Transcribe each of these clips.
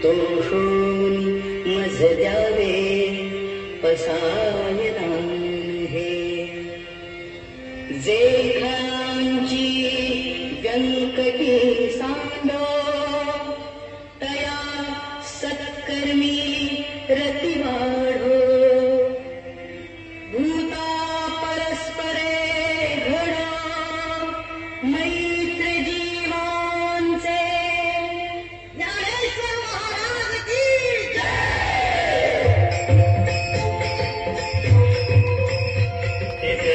तोषून मज द्यावे पसायदान हे जे खळांची व्यंकटी सांडो तया सत्कर्मी रती वाढो भूता परस्परे घडो मैत्र जीवांचे ज्ञानेश्वर महाराज की जय. इथे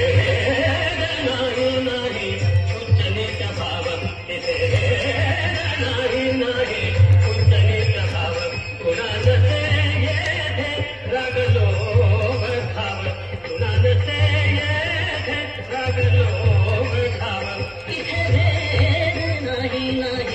नाही नाही उच्च नीच भाव इथे नाही उच्च नीच भाव कुणाचे येथे लागलो भाव कुणाचे येथे लागलो भाव इथे भेद नाही नाही